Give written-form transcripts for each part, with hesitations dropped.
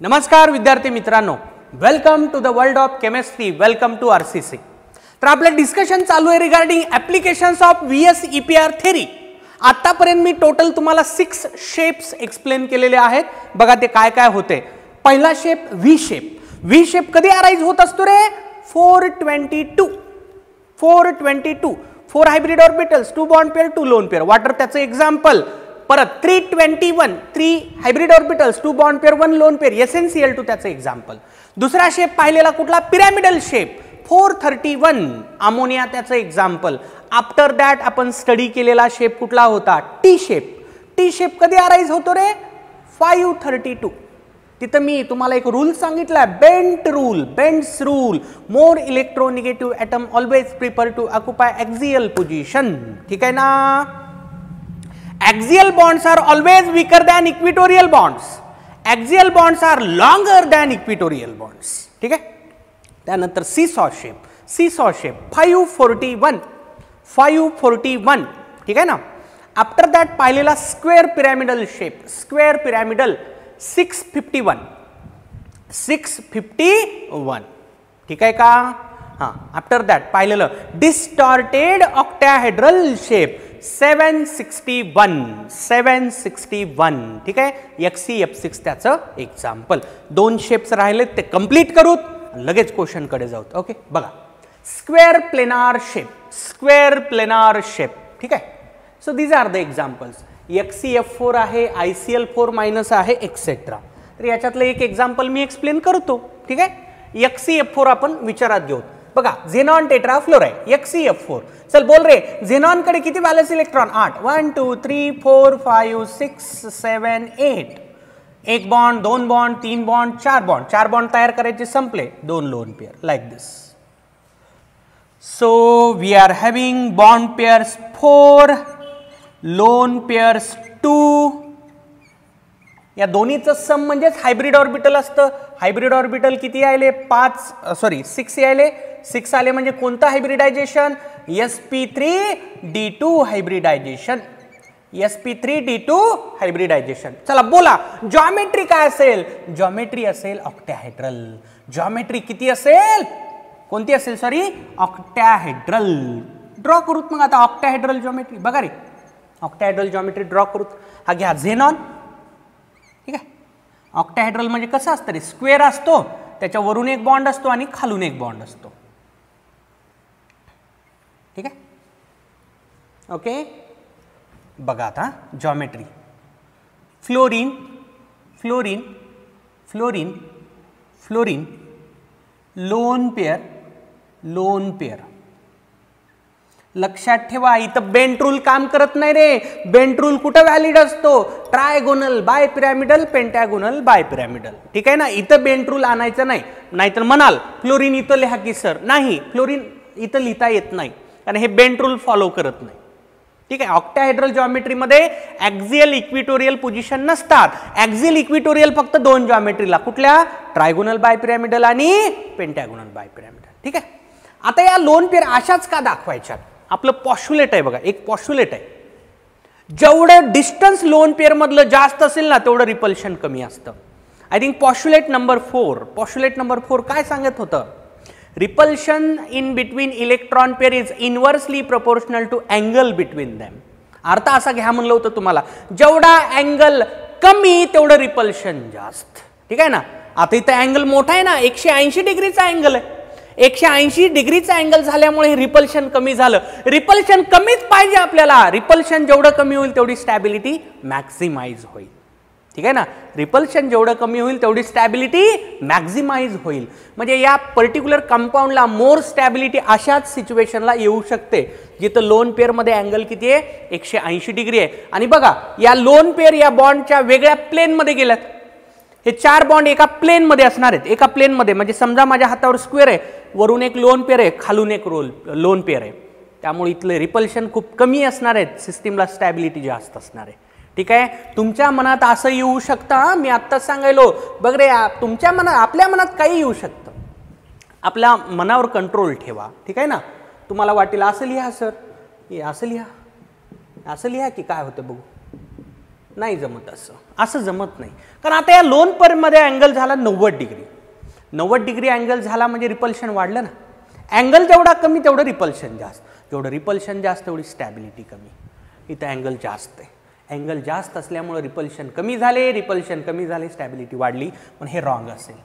नमस्कार विद्यार्थी मित्रांनो, welcome to the world of chemistry, welcome to RCC. तर आपलं डिस्कशन चालू आहे regarding applications of VS EPR theory. आतापर्यंत मी टोटल तुम्हाला 6 शेप्स एक्सप्लेन केलेले आहेत। बघा ते काय काय होते। पहिला shape V shape. V shape कधी अराइज होत असतो रे? 422 4 hybrid orbitals, 2 bond pair, 2 lone pair, water त्याचं एक्झाम्पल। परत 321 3 hybrid orbitals, 2 bond pair, 1 lone pair, SnCl2 त्याचं एक्झाम्पल। दुसरा शेप पाहिलेला कुठला? पिरॅमिडल शेप 431 अमोनिया त्याचं एक्झाम्पल। आफ्टर दॅट आपण स्टडी केलेला शेप कुठला होता? T shape. टी शेप कधी अराइज होतो रे? 532। तिथं मी तुम्हाला एक रूल सांगितला, Bent rule, Bent's rule. More electronegative atom always prefer to occupy axial position. ठीक आहे ना? Axial bonds are always weaker than equatorial bonds. Axial bonds are longer than equatorial bonds. ठीक आहे? त्यानंतर सीसॉ शेप। सीसॉ शेप 541 ठीक आहे ना? After that पाहिलेला square pyramidal shape, square pyramidal 651 ठीक आहे का? हां, आफ्टर दॅट पाहिलेलं डिस्टॉर्टेड ऑक्टाहेड्रल शेप 761 ठीक आहे? XCF6 त्याचं एक्झाम्पल। 2 शेप्स राहिले ते कंप्लीट करूत, लगेच क्वेश्चन कडे जाऊत। ओके, बघा square planar shape, square planar shape ठीक आहे? So these are the examples. XCF4 आहे, ICL4 मायनस आहे, एक्सेट्रा। तर याच्यातलं एक एक्झाम्पल मी एक्सप्लेन करतो। ठीक आहे? XCF4 आपण विचारात घेऊ। बघा झेनॉन टेट्राफ्लोराइड XCF4। चल बोल रे, झेनॉन कडे किती valence electron? 8। 1 2 3 4 5 6 7 8। 1 bond, 2 bond, 3 bond, 4 bond. 4 bond तयार करायचे, संपले। 2 lone pair, like this. So we are having bond pairs 4, lone pairs 2। या दोन्हीचं सम म्हणजेच हायब्रिड ऑर्बिटल असतं। हायब्रिड ऑर्बिटल किती आले? 6 आले। 6 आले म्हणजे कोणतं hybridisation? sp3d2 hybridisation, sp3d2 hybridisation. चला बोला, जॉमेट्री काय असेल? जॉमेट्री असेल ऑक्टाहेड्रल। जॉमेट्री किती असेल? कोणती असेल? Sorry, octahedral. ड्रॉ करूत मग आता ऑक्टाहेड्रल जॉमेट्री। बघा रे, ऑक्टाहेड्रल जॉमेट्री ड्रॉ करूत। हा घ्या झेनॉन। ठीक आहे? ऑक्टाहेड्रल म्हणजे कसं असतं रे? स्क्वेअर असतो, त्याच्या वरून एक बॉन्ड असतो आणि खालून एक बॉन्ड असतो। ठीक आहे? ओके, बघा आता geometry. Fluorine fluorine fluorine fluorine, lone pair lone pair. लक्षात ठेवा, इथं बेंट रूल काम करत नाही रे। बेंट रूल कुठं व्हॅलिड असतो? Trigonal bipyramidal, pentagonal bipyramidal. ठीक आहे ना? इथं बेंट रूल आणायचं नाही। नाहीतर म्हणाल फ्लोरीन इथं लिहा की सर, नाही, फ्लोरीन इथं लिहिता येत नाही, कारण हे बेंट रूल फॉलो करत नाही। ठीक आहे? ऑक्टाहेड्रल जॉमेट्रीमध्ये ॲक्सियल इक्विटोरियल पोझिशन नसतात। ॲक्सियल इक्विटोरियल फक्त 2 जॉमेट्रीला, कुठल्या? ट्रायगोनल बाय पिरॅमिडल आणि पेंटॅगोनल बाय पिरॅमिडल। ठीक आहे? आता या लोन पेअर अशाच का दाखवायच्या? आपलं पॉश्युलेट आहे बघा, एक पॉश्युलेट आहे, जेवढं डिस्टन्स लोन पेअर मधलं जास्त असेल ना, तेवढं रिपल्शन कमी असतं। आय थिंक पॉश्युलेट नंबर 4 काय सांगत होतं? Repulsion in between electron pair is inversely proportional to angle between them. अर्थ असा घ्या म्हणलं होतं तुम्हाला, जेवढा अँगल कमी तेवढं रिपल्शन जास्त। ठीक आहे ना? आता इथं अँगल मोठा आहे ना, 180 डिग्रीचा अँगल आहे। 180 डिग्रीचा अँगल झाल्यामुळे रिपल्शन कमी झालं। रिपल्शन कमीच पाहिजे आपल्याला। रिपल्शन जेवढं कमी होईल तेवढी स्टॅबिलिटी मॅक्झिमाइज होईल। ठीक आहे ना? रिपल्शन जेवढं कमी होईल तेवढी स्टॅबिलिटी मॅक्झिमाइज होईल। म्हणजे या पर्टिक्युलर कंपाऊंडला मोर स्टॅबिलिटी अशाच सिच्युएशनला येऊ शकते जिथं लोन पेअरमध्ये अँगल किती आहे? 180 डिग्री आहे। आणि बघा, या लोन पेअर या बॉन्डच्या वेगळ्या प्लेनमध्ये गेल्यात। हे 4 बॉन्ड एका प्लेन मध्ये असणार आहेत। एका प्लेन मध्ये म्हणजे समजा माझ्या हातावर स्क्वेअर आहे, वरून एक लोन पेअर आहे, खालून एक लोन पेअर आहे, त्यामुळे इथले रिपल्शन खूप कमी असणार आहेत, सिस्टीमला स्टॅबिलिटी जास्त असणार आहे। ठीक आहे? तुमच्या मनात असं येऊ शकतं, मी आत्ताच सांगायलो बघ रे, तुमच्या मनात, आपल्या मनात काही येऊ शकतं। आपल्या मनावर कंट्रोल ठेवा। ठीक आहे ना? तुम्हाला वाटेल असं लिहा सर, असं लिहा, असं लिहा की काय होतं बघू। नाही जमत, असं जमत नाही. कारण आता या लोन पेअरमध्ये अँगल झाला 90 डिग्री. 90 डिग्री अँगल झाला म्हणजे रिपल्शन वाढलं ना. अँगल जेवढा कमी तेवढं रिपल्शन जास्त, जेवढं रिपल्शन जास्त तेवढी स्टॅबिलिटी कमी. इथं अँगल जास्त आहे, अँगल जास्त असल्यामुळे रिपल्शन कमी झाले, रिपल्शन कमी झाले, स्टॅबिलिटी वाढली. पण हे रॉंग असेल,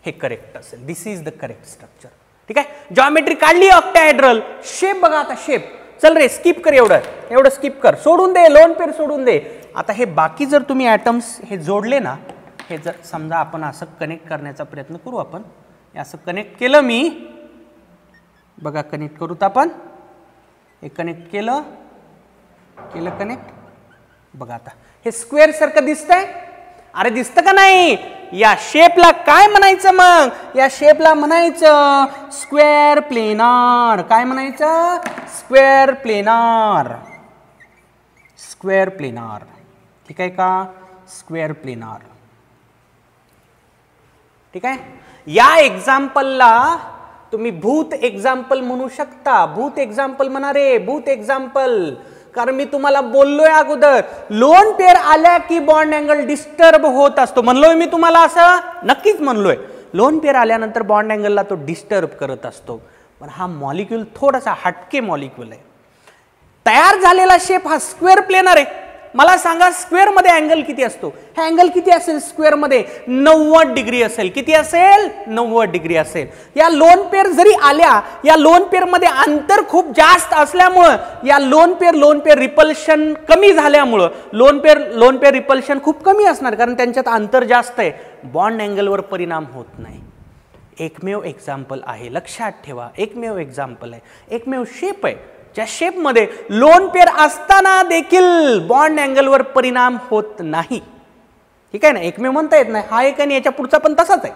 हे करेक्ट असेल. दिस इज द करेक्ट स्ट्रक्चर. ठीक आहे. जॉमेट्री काढली ऑक्टाहेड्रल. शेप बघा आता, शेप चल रे स्किप कर, एवढं स्किप कर, सोडून दे, लोन पेअर सोडून दे. आता हे बाकी जर तुम्ही ॲटम्स हे जोडले ना, हे जर समजा आपण असं कनेक्ट करण्याचा प्रयत्न करू, आपण असं कनेक्ट केलं, मी बघा कनेक्ट करूत आपण, हे कनेक्ट केलं कनेक्ट. बघा आता हे स्क्वेअर सारखं दिसतंय. अरे दिसतं का नाही? या शेपला काय म्हणायचं मग? या शेपला म्हणायचं स्क्वेअर प्लेनार. काय म्हणायचं? Square planar. Square planar. ठीक आहे का? Square planar. ठीक आहे. या एक्झाम्पलला तुम्ही भूत एक्झाम्पल म्हणू शकता. भूत एक्झाम्पल म्हणा रे, भूत एक्झाम्पल. कारण मी तुम्हाला बोललोय अगोदर, लोन पेअर आल्या की बॉन्ड अँगल डिस्टर्ब होत असतो. म्हणलोय मी तुम्हाला, असं नक्कीच म्हणलोय. लोन पेअर आल्यानंतर बॉन्ड अँगलला तो डिस्टर्ब करत असतो. पण हा मॉलिक्यूल थोडासा हटके मॉलिक्यूल आहे. तयार झालेला शेप हा स्क्वेअर प्लेनर आहे. मला सांगा स्क्वेअर मध्ये अँगल किती असतो? हा अँगल किती असेल स्क्वेअर मध्ये? 90 डिग्री असेल. किती असेल? 90 डिग्री असेल. या लोन पेअर जरी आल्या, या लोन पेअर मध्ये अंतर खूप जास्त असल्यामुळं, या लोन पेअर रिपल्शन कमी झाल्यामुळं, लोन पेअर रिपल्शन खूप कमी असणार, कारण त्यांच्यात अंतर जास्त आहे. बॉन्ड अँगलवर परिणाम होत नाही. एकमेव एक्झाम्पल आहे, लक्षात ठेवा. एकमेव एक्झाम्पल आहे, एकमेव शेप आहे ज्या शेपमध्ये लोन पेअर असताना देखील बॉन्ड अँगलवर परिणाम होत नाही. ठीक आहे ना? एकमेव म्हणता येत नाही, हा एक आणि याच्या पुढचा पण तसाच आहे.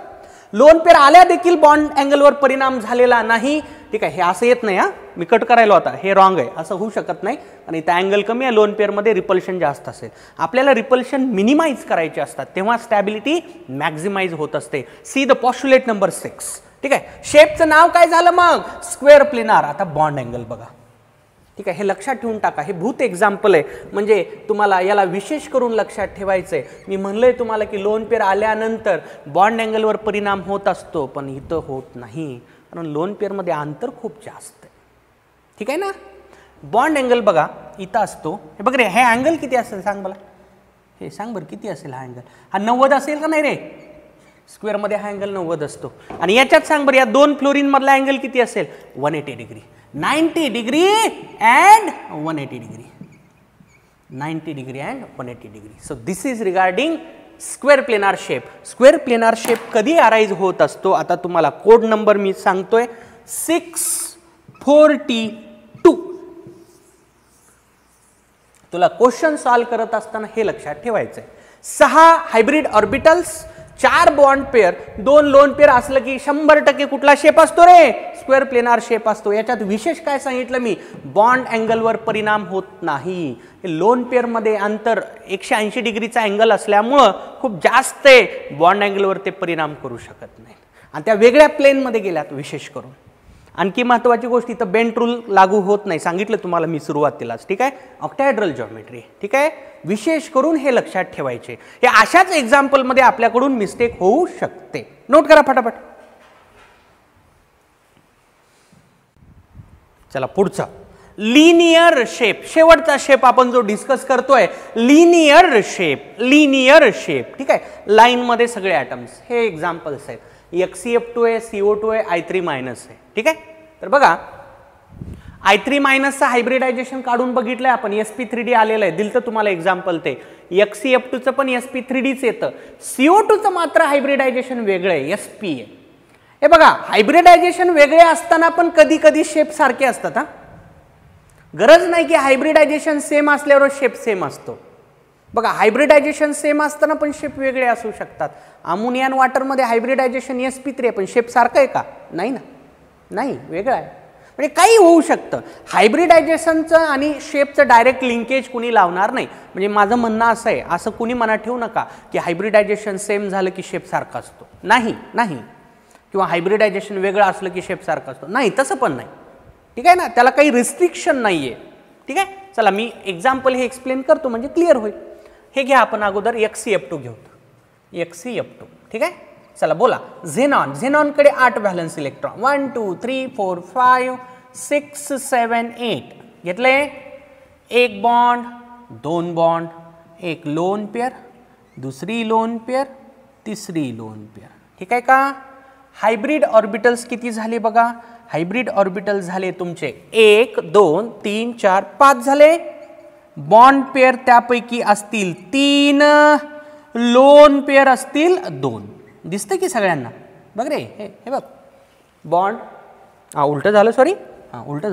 लोन पेअर आल्या देखील बॉन्ड अँगलवर परिणाम झालेला नाही. ठीक आहे, हे असं येत नाही. हा मी कट करायला होता, हे रॉंग आहे, असं होऊ शकत नाही. आणि त्या अँगल कमी आहे, लोन पेअरमध्ये रिपल्शन जास्त असेल. आपल्याला रिपल्शन मिनिमाइज करायचे असतात, तेव्हा स्टॅबिलिटी मॅक्झिमाइज होत असते. See the postulate number 6. ठीक आहे. शेपचं नाव काय झालं मग? Square planar. आता बॉन्ड अँगल बघा. ठीक आहे, हे लक्षात ठेवून टाका. हे भूत एक्झाम्पल आहे, म्हणजे तुम्हाला याला विशेष करून लक्षात ठेवायचंय. मी म्हणलंय तुम्हाला की लोन पेअर आल्यानंतर बॉन्ड अँगलवर परिणाम होत असतो, पण इथं होत नाही, कारण लोन पेअरमध्ये अंतर खूप जास्त आहे. ठीक आहे ना? बॉन्ड अँगल बघा इथं असतो. हे बघ रे, हे अँगल किती असेल सांग मला? हे सांग बरं, किती असेल हा अँगल? हा 90 असेल का नाही रे? स्क्वेअरमध्ये हा अँगल 90 असतो. आणि याच्यात सांग बरं, या दोन फ्लोरीन मधला अँगल किती असेल? 180 degree. 90 degree and 180 degree. 90 degree and 180 degree. So this is regarding square planar shape. Square planar shape कधी अराइज होत असतो? आता तुम्हाला कोड नंबर मी सांगतोय, 642. तुला क्वेश्चन सॉल्व करत असताना हे लक्षात ठेवायचंय. 6 hybrid orbitals, 4 bond pair, 2 lone pair असलं की 100% कुठला शेप असतो रे? स्क्वेअर प्लेनार शेप असतो. याच्यात विशेष काय सांगितलं मी? बॉन्ड अँगलवर परिणाम होत नाही. लोन पेअर मध्ये अंतर 180 डिग्रीचा अँगल असल्यामुळं खूप जास्त आहे, बॉन्ड अँगलवर ते परिणाम करू शकत नाही. आणि त्या वेगळ्या प्लेन मध्ये गेल्यात विशेष करून. आणखी महत्त्वाची गोष्ट, इथं बेंट रूल लागू होत नाही, सांगितलं तुम्हाला मी सुरुवातीलाच. ठीक आहे? Octahedral geometry. ठीक आहे, विशेष करून हे लक्षात ठेवायचे. हे अशाच एक्झाम्पल मध्ये आपल्याकडून मिस्टेक होऊ शकते. नोट करा फटाफट. चला पुढचा, लिनियर शेप. शेवटचा शेप आपण जो डिस्कस करतोय, लिनियर शेप. Linear shape. ठीक आहे, लाईन मध्ये सगळे ॲटम्स. हे एक्झाम्पल्स आहेत. XCF2 आहे, CO2 आहे, I3- आहे. ठीक आहे, तर बघा I3- चा हायब्रिडायझेशन काढून बघितलंय आपण. sp3d आलेलं आहे, दिलं तुम्हाला एक्झाम्पल. ते XCF2चं पण sp3dच येतं. CO2चं मात्र हायब्रिडायझेशन वेगळं आहे, sp आहे. हे बघा, हायब्रिडायझेशन वेगळे असताना पण कधी कधी शेप सारखे असतात. हा, गरज नाही की हायब्रिडायझेशन सेम असल्यावर शेप सेम असतो. बघा, हायब्रिडायझेशन सेम असताना पण शेप वेगळे असू शकतात. अमोनिया आणि वॉटरमध्ये हायब्रिडायझेशन sp3 आहे, पण शेप सारखं आहे का? नाही ना, नाही, वेगळं आहे. म्हणजे काही होऊ शकतं. हायब्रिडायझेशनचं आणि शेपचं डायरेक्ट लिंकेज कुणी लावणार नाही. म्हणजे माझं म्हणणं असं आहे, असं कुणी मनात ठेवू नका की हायब्रिडायझेशन सेम झालं की शेप सारखा असतो. नाही नाही, किंवा हायब्रिडायझेशन वेगळं असलं की शेप सारखा असतो. नाही, तसं पण नाही. ठीक आहे ना, त्याला काही रिस्ट्रिक्शन नाही आहे. ठीक आहे, चला मी एक्झाम्पल हे एक्सप्लेन करतो म्हणजे क्लिअर होईल. हे घ्या आपण अगोदर XeF2 घेऊ. XeF2 ठीक आहे. चला बोला झेनॉन. झेनॉनकडे 8 व्हॅलन्स इलेक्ट्रॉन 1 2 3 4 5 6 7 8 घेतले. एक बॉन्ड, दोन बॉन्ड, एक लोन पेअर, दुसरी लोन पेअर, तिसरी लोन पेअर. ठीक आहे का. हायब्रिड ऑर्बिटल्स किती झाले बघा. हायब्रिड ऑर्बिटल झाले तुमचे 1 2 3 4 5 झाले. बॉन्ड पेअर त्यापैकी असतील 3, लोन पेअर असतील 2. दिसतं की सगळ्यांना. बघ रे हे बघ बॉन्ड उलट झालं. सॉरी उलट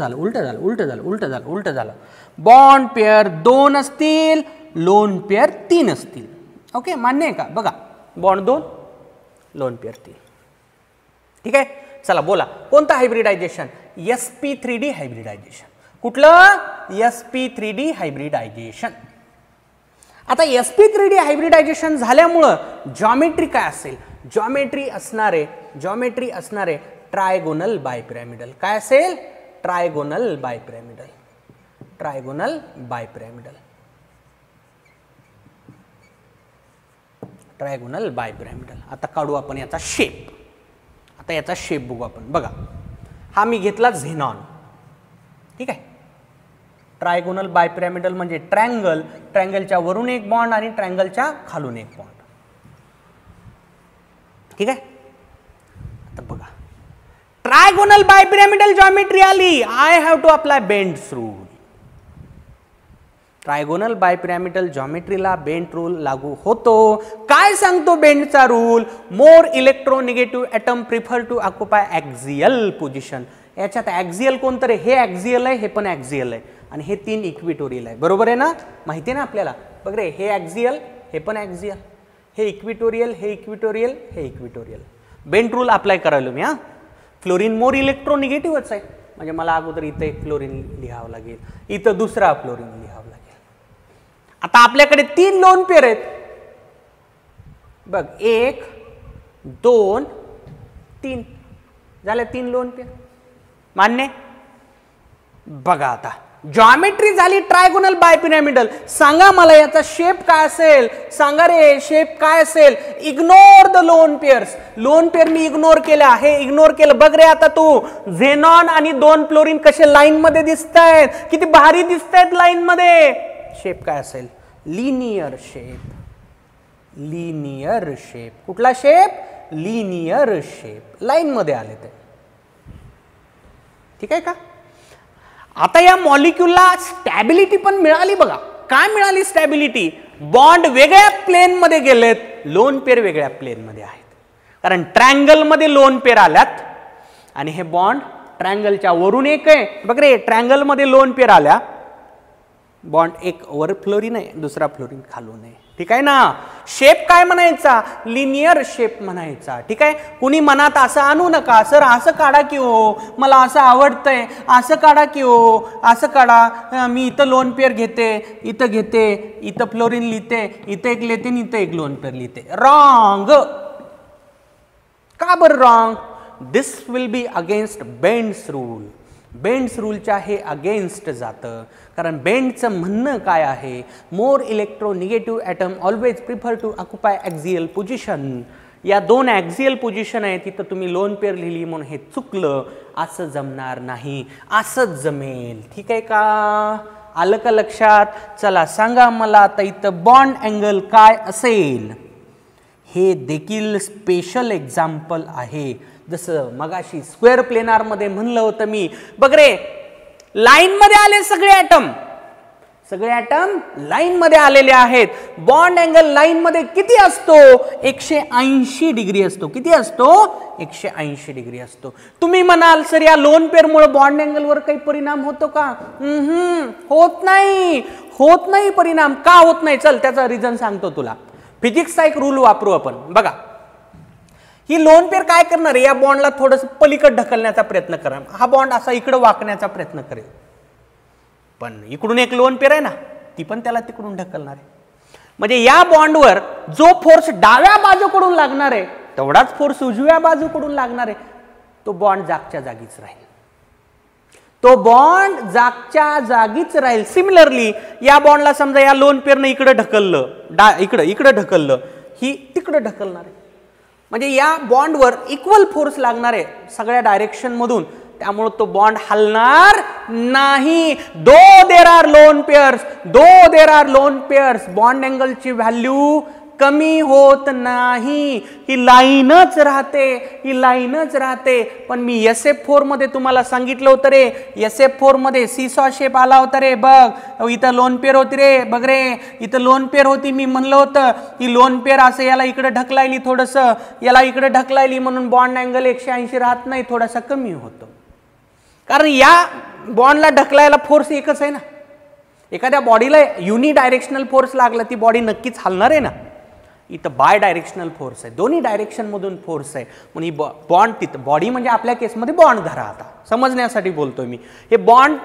झालं. बॉन्ड पेअर 2 असतील, लोन पेअर 3 असतील. ओके मान्य आहे का. बघा बॉन्ड 2, लोन पेअर 3. ठीक आहे. चला बोला कोणतं हायब्रिडायझेशन. sp3d hybridisation. कुठलं. sp3d hybridisation. आता sp3d हायब्रिडायझेशन झाल्यामुळं जॉमेट्री काय असेल. जॉमेट्री असणारे ट्रायगोनल बायपिरॅमिडल. काय असेल. ट्रायगोनल बायपिरॅमिडल. आता काढू आपण याचा शेप. आता याचा शेप बघू आपण. बघा हा मी घेतला झेनॉन. ठीक आहे. ट्रायगोनल बायपिरॅमिडल म्हणजे ट्रँगल, ट्रँगलच्या वरून एक बॉन्ड आणि ट्रँगलच्या खालून एक बॉन्ड. ठीक आहे. आता बघा ट्रायगोनल बायपिरॅमिडल जॉमेट्री आली. I have to apply Bent's rule. Trigonal bipyramidal जॉमेट्रीला बेंड रूल लागू होतो. काय सांगतो बेंडचा rule. More electronegative atom prefer to occupy axial position. याच्यात ॲक्झियल कोणतं रे. हे ॲक्झियल आहे, हे पण ॲक्झियल आहे आणि हे 3 इक्विटोरियल आहे. बरोबर आहे ना. माहिती आहे ना आपल्याला. बघ रे हे ॲक्झियल, हे पण ॲक्झियल, हे इक्विटोरियल, हे इक्विटोरियल, हे इक्विटोरियल. बेंड रूल अप्लाय करायलो मी. फ्लोरीन मोर इलेक्ट्रोनिगेटिव्हच आहे म्हणजे मला अगोदर इथं एक फ्लोरीन लिहावं लागेल, इथं दुसरा फ्लोरीन लिहावं लागेल. आता आपल्याकडे 3 लोन पेअर आहेत. बघ 1 2 3 झाले 3 लोन पेअर. मान्य. बघा आता जॉमेट्री झाली ट्रायगोनल बायपिरॅमिडल. सांगा मला याचा शेप काय असेल. सांगा रे शेप काय असेल. Ignore the loan pairs. Lone pair me ignore केला. हे इग्नोर केलं. बघ रे आता तू झेनॉन आणि 2 फ्लोरीन कसे लाईन मध्ये दिसत आहेत. किती भारी दिसत आहेत लाईन मध्ये. शेप काय असेल. Linear shape. कुठला शेप. Linear shape. लाईन मध्ये आले ते. ठीक आहे का. आता या मॉलिक्यूलला स्टॅबिलिटी पण मिळाली. बघा काय मिळाली स्टॅबिलिटी. बॉन्ड वेगळ्या प्लेन मध्ये गेलेत, लोन पेअर वेगळ्या प्लेन मध्ये आहेत. कारण ट्रँगल मध्ये लोन पेअर आल्यात आणि हे बॉन्ड ट्रँगलच्या वरून एक आहे. बघ रे ट्रँगल मध्ये लोन पेअर आल्या. बॉन्ड एक वर फ्लोरीन आहे, दुसरा फ्लोरीन खालून आहे. ठीक आहे ना. शेप काय म्हणायचा. लिनियर शेप म्हणायचा. ठीक आहे. कुणी मनात असं आणू नका. सर असं काढा की हो, मला असं आवडतंय, असं काढा की हो, असं काढा. मी इथं लोन पेअर घेते, इथं घेते, इथं फ्लोरीन लिहिते, इथं एक लिहिते, इथं एक लोन पेअर लिहिते. रॉंग. का बरं wrong. This will be against Bent's rule. Bent's रूलच्या हे अगेन्स्ट जातं. कारण बेंडचं म्हणणं काय आहे. More electronegative atom always prefer to occupy axial position. या 2 ॲक्झियल पोझिशन आहे तिथं तुम्ही लोन पेअर लिहिली म्हणून हे चुकलं. असं जमणार नाही, असंच जमेल. ठीक आहे का. आलं का लक्षात. चला सांगा मला आता इथं बॉन्ड अँगल काय असेल. हे देखील स्पेशल एक्झाम्पल आहे. जसं मगाशी स्क्वेअर प्लेनार मध्ये म्हणलं होतं मी. बघ रे लाईन मध्ये आले सगळे ॲटम लाईन मध्ये आलेले आहेत. बॉन्ड अँगल लाईन मध्ये किती असतो. 180 डिग्री असतो. किती असतो. 180 डिग्री असतो. तुम्ही म्हणाल सर या लोन पेअर मुळे बॉन्ड अँगल वर काही परिणाम होतो का. होत नाही परिणाम. का होत नाही. चल त्याचा रिझन सांगतो तुला. फिजिक्सचा एक रूल वापरू आपण. बघा ही लोन पेअर काय करणार आहे. या बॉन्डला थोडंसं पलीकडे ढकलण्याचा प्रयत्न करा. हा बॉन्ड असा इकडे वाकण्याचा प्रयत्न करेल. पण इकडून एक लोन पेअर आहे ना, ती पण त्याला तिकडून ढकलणार आहे. म्हणजे या बॉन्डवर जो फोर्स डाव्या बाजूकडून लागणार आहे तेवढाच फोर्स उजव्या बाजूकडून लागणार आहे. तो बॉन्ड जागच्या जागीच राहील. तो बॉन्ड जागच्या जागीच राहील. सिमिलरली या बॉन्डला समजा या लोन पेअरने इकडे ढकललं, इकडे ढकललं, ही तिकडे ढकलणार आहे. म्हणजे या बॉन्डवर इक्वल फोर्स लागणार आहे सगळ्या डायरेक्शन मधून, त्यामुळे तो बॉन्ड हलणार नाही. Though there are lone pairs, bond अँगलची व्हॅल्यू कमी होत नाही, ही लाईनच राहते. पण मी SF4 मध्ये तुम्हाला सांगितलं होतं रे, SF4 मध्ये सीसॉ शेप आला होता रे. बघ इथं लोन पेअर होती रे, बघ रे इथं लोन पेअर होती. मी म्हणलं होतं की लोन पेअर असं याला इकडे ढकलायली, थोडंसं याला इकडे ढकलायली, म्हणून बॉन्ड अँगल 180 राहत नाही, थोडासा कमी होतो. कारण या बॉन्डला ढकलायला फोर्स एकच आहे ना. एखाद्या बॉडीला युनि डायरेक्शनल फोर्स लागला, ती बॉडी नक्कीच हलणार आहे ना. इथं बाय डायरेक्शनल फोर्स आहे, दोन्ही डायरेक्शन मधून फोर्स आहे. म्हणून ही बॉन्ड तिथं, बॉडी म्हणजे आपल्या केसमध्ये बॉन्ड धरा, आता समजण्यासाठी बोलतोय मी. हे बॉन्ड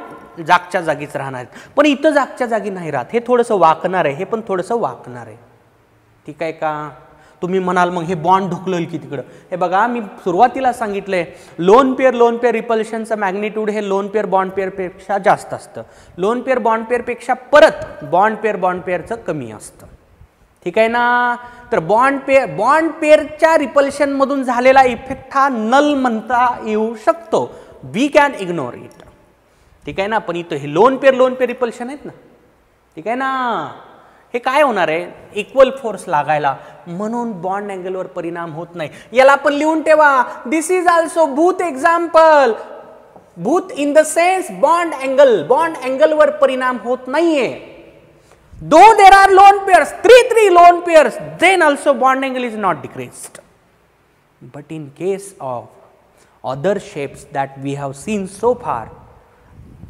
जागच्या जागीच राहणार आहेत, पण इथं जागच्या जागी नाही राहत, हे थोडंसं वाकणार आहे, हे पण थोडंसं वाकणार आहे. ठीक आहे का? तुम्ही म्हणाल मग हे बॉन्ड ढकलेल की तिकडं. हे बघा मी सुरुवातीला सांगितलंय, लोन पेअर रिपल्शनचं मॅग्निट्यूड हे लोन पेअर बॉन्ड पेअर पेक्षा जास्त असतं, लोन पेअर बॉन्ड पेअर पेक्षा परत बॉन्ड पेअरचं कमी असतं. ठीक आहे ना. तर बॉन्ड पेअरच्या रिपल्शन मधून झालेला इफेक्ट हा नल म्हणता येऊ शकतो, वी कॅन इग्नोर इट. ठीक आहे ना. पण इथं हे लोन पेअर रिपल्शन आहेत ना. ठीक आहे ना. हे काय होणार आहे, इक्वल फोर्स लागायला, म्हणून बॉन्ड अँगलवर परिणाम होत नाही. याला पण लिहून ठेवा, दिस इज ऑल्सो भूत एक्झाम्पल. भूत इन द सेन्स बॉन्ड अँगलवर परिणाम होत नाहीये. Though there are lone pairs, three lone pairs, then also bond angle is not decreased. But in case of other shapes that we have seen so far,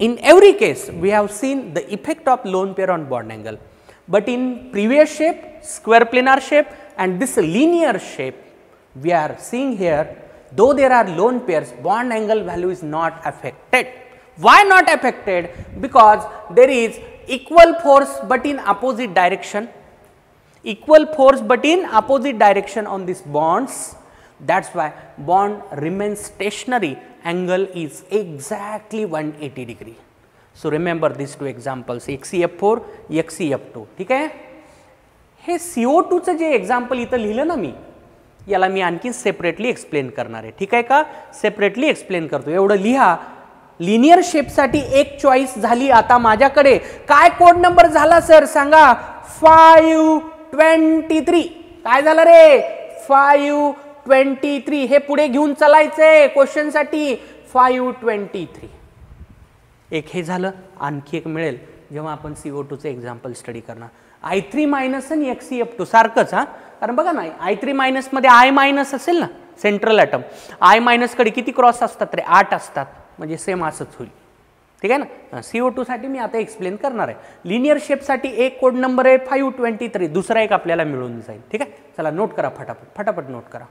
in every case we have seen the effect of lone pair on bond angle. But in previous shape, square planar shape, and this linear shape, we are seeing here, though there are lone pairs, bond angle value is not affected. Why not affected? Because there is equal force but in opposite direction, on these bonds. That's why bond remains stationary, angle is exactly 180 degree. So remember these two examples, XeF4, XeF2. ठीक आहे. हे CO2 चं जे example इथं लिहिलं ना मी, याला मी आणखी सेपरेटली एक्सप्लेन करणार आहे. ठीक आहे का? सेपरेटली एक्सप्लेन करतो, एवढं लिहा. लिनियर शेपसाठी एक चॉईस झाली. आता माझ्याकडे काय कोड नंबर झाला सर सांगा? 523. काय झालं रे? 523. हे पुढे घेऊन चालायचंय क्वेश्चन साठी. 523. एक हे झालं, आणखी एक मिळेल जेव्हा आपण CO2 चे एक्झाम्पल स्टडी करणार. I3 मायनस आणि XeF2 सारखंच हा. कारण बघा ना, I3 मायनस मध्ये I मायनस असेल ना, सेंट्रल ॲटम. I मायनस कडे किती क्रॉस असतात रे? 8 असतात. म्हणजे सेम असंच होईल. ठीक आहे ना. CO2 साठी मी आता एक्सप्लेन करणार आहे. लिनियर शेपसाठी एक कोड नंबर आहे 523, दुसरा एक आपल्याला मिळून जाईल. ठीक आहे. चला नोट करा, फटाफट नोट करा.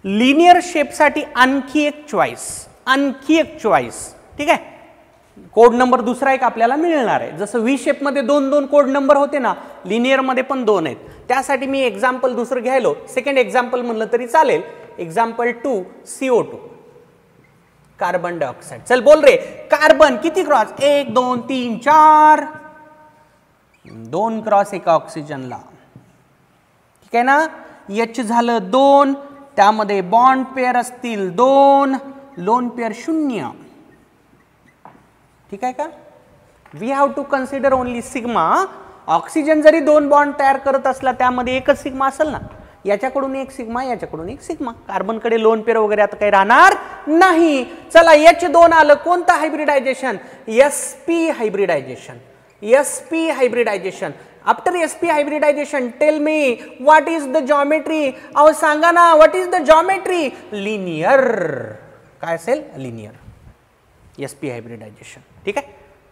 लिनियर शेपसाठी आणखी एक चॉईस. ठीक आहे. कोड नंबर दुसरा एक आपल्याला मिळणार आहे. जसं व्ही शेप मध्ये 2 कोड नंबर होते ना, लिनियर मध्ये पण 2 आहेत. त्यासाठी मी एक्झाम्पल दुसरं घ्यायलो, सेकंड एक्झाम्पल म्हणलं तरी चालेल. Example 2 CO2, carbon dioxide. चल बोल रे, कार्बन किती क्रॉस? 1 2 3 4, 2 क्रॉस एका ऑक्सिजनला. ठीक आहे ना. H झालं 2, त्यामध्ये बॉन्ड पेअर असतील 2, लोन पेअर 0. ठीक आहे का? We have to consider only sigma. Oxygen जरी 2 बॉन्ड तयार करत असला, त्यामध्ये एकच सिग्मा असेल ना. याच्याकडून एक सिग्मा, याच्याकडून एक सिग्मा. कार्बन कडे लोन पेअर वगैरे आता काही राहणार नाही. चला H2 आलं. कोणतं hybridisation? sp hybridisation. After sp hybridisation tell me what is the geometry? अहो सांगा ना, what is the geometry? Linear. काय असेल? लिनियर. sp hybridisation. ठीक आहे.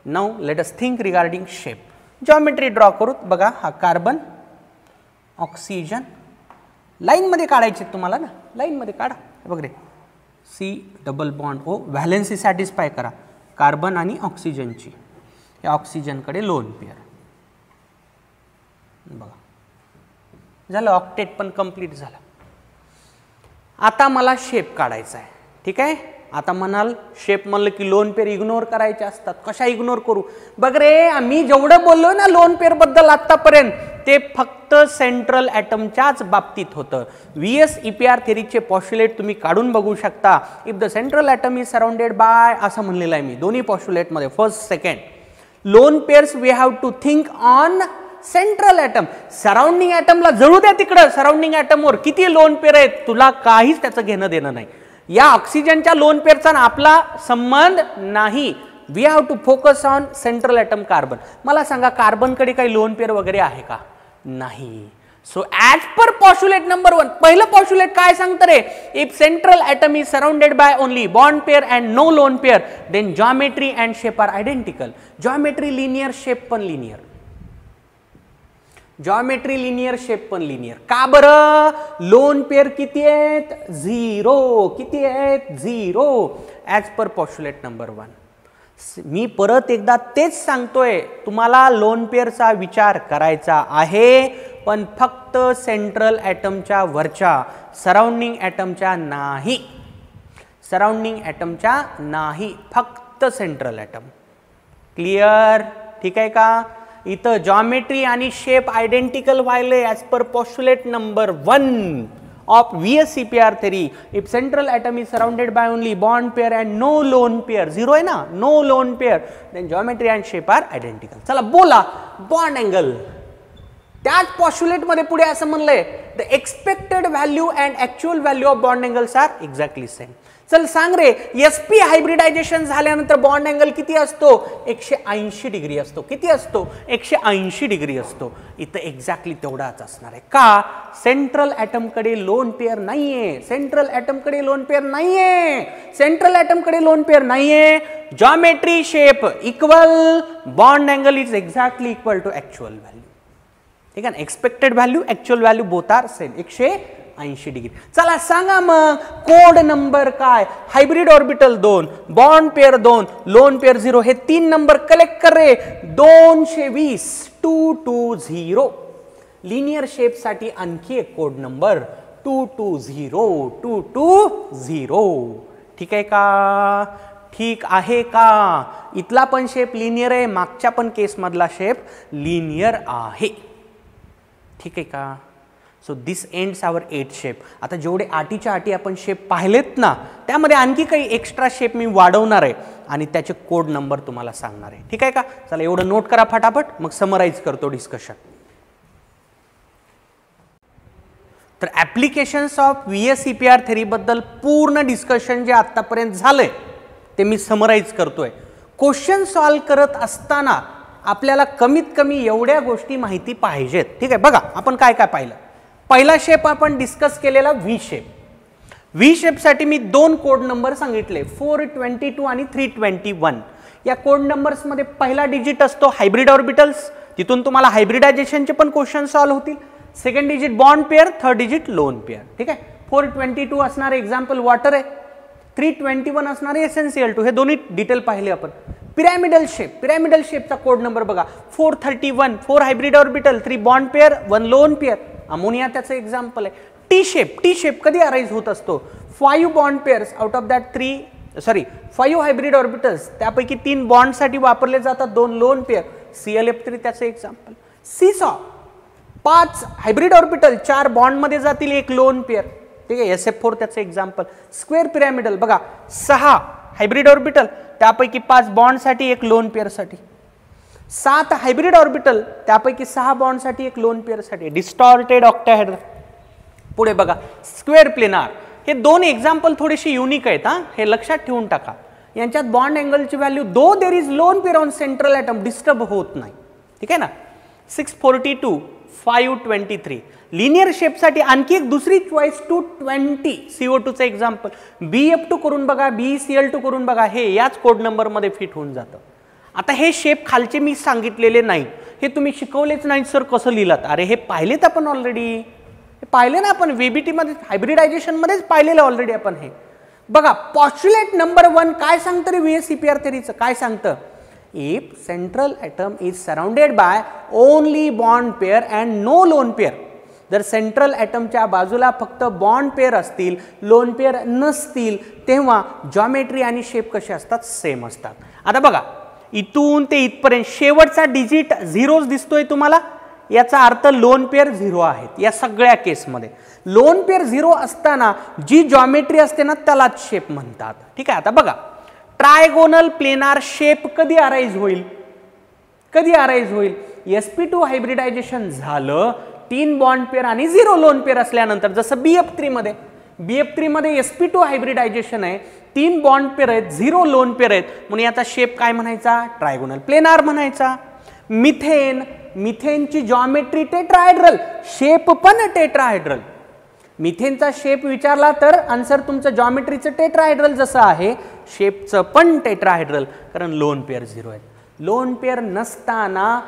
Now let us think regarding shape. Geometry draw करू. बघा, हा कार्बन, ऑक्सिजन लाईन मध्ये काढायचे तुम्हाला ना, लाईन मध्ये काढा. बघ रे, C double bond O, valency satisfy करा कार्बन आणि ऑक्सिजनची. या ऑक्सिजनकडे लोन पेअर. बघा झालं, ऑक्टेट पण कंप्लीट झालं. आता मला शेप काढायचा आहे. ठीक आहे. आता म्हणाल शेप म्हणलं की लोन पेअर इग्नोर करायचे असतात, कशा इग्नोर करू? बघ रे, आम्ही जेवढं बोललो ना लोन पेअर बद्दल आतापर्यंत ते फक्त सेंट्रल ॲटमच्याच बाबतीत होतं. VS EPR थेरीचे पॉस्ट्युलेट तुम्ही काढून बघू शकता. If the central atom is surrounded by, असं म्हणलेलं आहे मी दोन्ही पॉस्ट्युलेटमध्ये, first second. Lone pairs we have to think on central atom. Surrounding ॲटमला जळू द्या तिकडं, सराउंडिंग ॲटमवर किती लोन पेअर आहेत तुला काहीच त्याचं घेणं देणं नाही. या ऑक्सिजनच्या लोन पेअरचा आपला संबंध नाही. We have to focus on central atom carbon. मला सांगा कार्बनकडे काही लोन पेअर वगैरे आहे का? नाही. So as per postulate number 1, पहिलं पॉस्ट्युलेट काय सांगतं रे? If central atom is surrounded by only bond pair and no lone pair then geometry and shape are identical. Geometry linear, shape पण लिनियर. जॉमेट्री लिनियर, शेप पण linear. का बरं? Lone pair किती आहेत? 0. किती आहेत? 0. As per postulate number 1. मी परत एकदा तेच सांगतोय, तुम्हाला लोन पेअरचा विचार करायचा आहे, पण फक्त सेंट्रल ॲटमच्या वरच्या, सराउंडिंग ॲटमच्या नाही. सराउंडिंग ॲटमच्या नाही, फक्त सेंट्रल ॲटम. क्लिअर? ठीक आहे का? इथं जॉमेट्री आणि शेप आयडेंटिकल व्हायले as per postulate number 1 of VS EPR theory. If central atom is surrounded by only bond pair and no lone pair, 0 आहे ना, no lone pair, then geometry and shape are identical. चला बोला bond angle. त्याच पॉस्ट्युलेट मध्ये पुढे असं म्हणलंय, the expected value and actual value of bond angles are exactly same. चल सांग रे, sp हायब्रिडायझेशन झाल्यानंतर बॉन्ड अँगल किती असतो? 180 डिग्री असतो. किती असतो? 180 डिग्री असतो. इथं एक्झॅक्टली तेवढाच असणार आहे. का? सेंट्रल ॲटमकडे लोन पेअर नाहीये. सेंट्रल ॲटमकडे लोन पेअर नाहीये. सेंट्रल ॲटमकडे लोन पेअर नाहीये. Geometry shape equal, bond angle is exactly equal to actual value. ठीक आहे ना? Expected value, actual value both are same, 180 degree. चला सांगा मग कोड नंबर काय? Hybrid orbital 2, bond pair 2, lone pair 0. हे 3 नंबर कलेक्ट कर रे. 220, 220. लिनियर शेप साठी आणखी एक कोड नंबर 220, 220. ठीक आहे का? ठीक आहे का? इथला पण शेप लिनियर आहे, मागच्या पण केस मधला शेप लिनियर आहे. ठीक आहे का? So this ends our 8 shape. आता जेवढे आटीच्या आटी आपण शेप पाहिलेत ना, त्यामध्ये आणखी काही एक्स्ट्रा शेप मी वाढवणार आहे आणि त्याचे कोड नंबर तुम्हाला सांगणार आहे. ठीक आहे का? चला एवढं नोट करा फटाफट, मग समराइज करतो डिस्कशन. तर applications of VS EPR theory बद्दल पूर्ण डिस्कशन जे आतापर्यंत झालंय ते मी समराइज करतोय. क्वेश्चन सॉल्व्ह करत असताना आपल्याला कमीत कमी एवढ्या गोष्टी माहिती पाहिजेत. ठीक आहे? बघा आपण काय काय पाहिलं. पहिला शेप आपण डिस्कस केलेला व्ही शेप. व्ही शेप साठी मी 2 कोड नंबर सांगितले, 422 आणि 321. या कोड नंबर्स मध्ये पहिला डिजिट असतो हायब्रिड ऑर्बिटल्स, तिथून तुम्हाला हायब्रिडायझेशनचे पण क्वेश्चन सॉल्व्ह होतील. Second digit bond pair, third digit loan pair. ठीक आहे? 422 असणारे एक्झाम्पल वॉटर आहे, 321 असणारे SnCl2. हे दोन्ही डिटेल पाहिले आपण. पिरॅमिडल शेप, पिरॅमिडल शेपचा कोड नंबर बघा 431, 4 hybrid orbital, 3 bond pair, 1 lone pair. Ammonia त्याचं एक्झाम्पल आहे. टी शेप, टी शेप कधी अराइज होत असतो? 5 bond pairs out of that 5 hybrid orbitals, त्यापैकी 3 बॉन्ड साठी वापरले जातात, 2 लोन पेअर. ClF3 त्याचं example. Seesaw 5 hybrid orbital, 4 bond मध्ये जातील, 1 लोन पेअर. ठीक आहे? SF4 त्याचं एक्झाम्पल. स्क्वेअर पिरॅमिडल बघा 6 हायब्रिड ऑर्बिटल, त्यापैकी 5 बॉन्ड साठी, 1 लोन पेअर साठी. 7 हायब्रिड ऑर्बिटल, त्यापैकी 6 बॉन्ड साठी, 1 लोन पेअर साठी. डिस्टॉर्टेड ऑक्टाहेड्रा. पुढे बघा स्क्वेअर प्लेनार. हे 2 एक्झाम्पल थोडेसे युनिक आहेत हा, हे लक्षात ठेवून टाका. यांच्यात बॉन्ड अँगलची value though there is lone pair on central atom disturb होत नाही. ठीक आहे ना? 642, 523. लिनियर शेप साठी आणखी एक दुसरी चॉईस 220, CO2चं एक्झाम्पल. BF2 करून बघा, BeCl2 करून बघा, हे याच कोड नंबर मध्ये फिट होऊन जातं. आता हे शेप खालचे मी सांगितलेले नाही, हे तुम्ही शिकवलेच नाही सर, कसं लिहिलात? अरे हे पाहिलेत आपण ऑलरेडी, हे पाहिले ना आपण VBT मध्ये, हायब्रिडायझेशन मध्येच पाहिलेलं ऑलरेडी आपण. हे बघा पॉस्ट्युलेट नंबर 1 काय सांगतं रे VS EPR थेरीचं? काय सांगतं? If central atom is surrounded by only bond pair and no lone pair जर सेंट्रल ॲटमच्या बाजूला फक्त बॉन्ड पेअर असतील, लोन पेअर नसतील, तेव्हा जॉमेट्री आणि शेप कसे असतात, सेम असतात. आता बघा इथून ते इथपर्यंत शेवटचा डिजिट 0 दिसतोय तुम्हाला, याचा अर्थ लोन पेअर 0 आहेत. या सगळ्या केसमध्ये लोन पेअर 0 असताना जी जॉमेट्री असते ना त्यालाच शेप म्हणतात. ठीक आहे. आता बघा ट्रायगोनल प्लेनार शेप कधी अराइज होईल, कधी अराइज होईल, sp2 हायब्रिडायझेशन झालं 3 बॉन्ड पेअर आणि 0 लोन पेअर असल्यानंतर. जसं BF3 मध्ये sp2 हायब्रिडायझेशन आहे, 3 बॉन्ड पेअर आहेत, 0 लोन पेअर आहेत, म्हणून याचा शेप काय म्हणायचा, ट्रायगोनल प्लेनार म्हणायचा. मिथेनची जॉमेट्री टेट्राहेड्रल, शेप पण टेट्राहेड्रल. मिथेनचा शेप विचारला तर आन्सर तुमचं जॉमेट्रीचं टेट्राहेड्रल जसं आहे, शेपचं पण टेट्राहेड्रल, कारण लोन पेअर 0 आहेत. लोन पेअर नसताना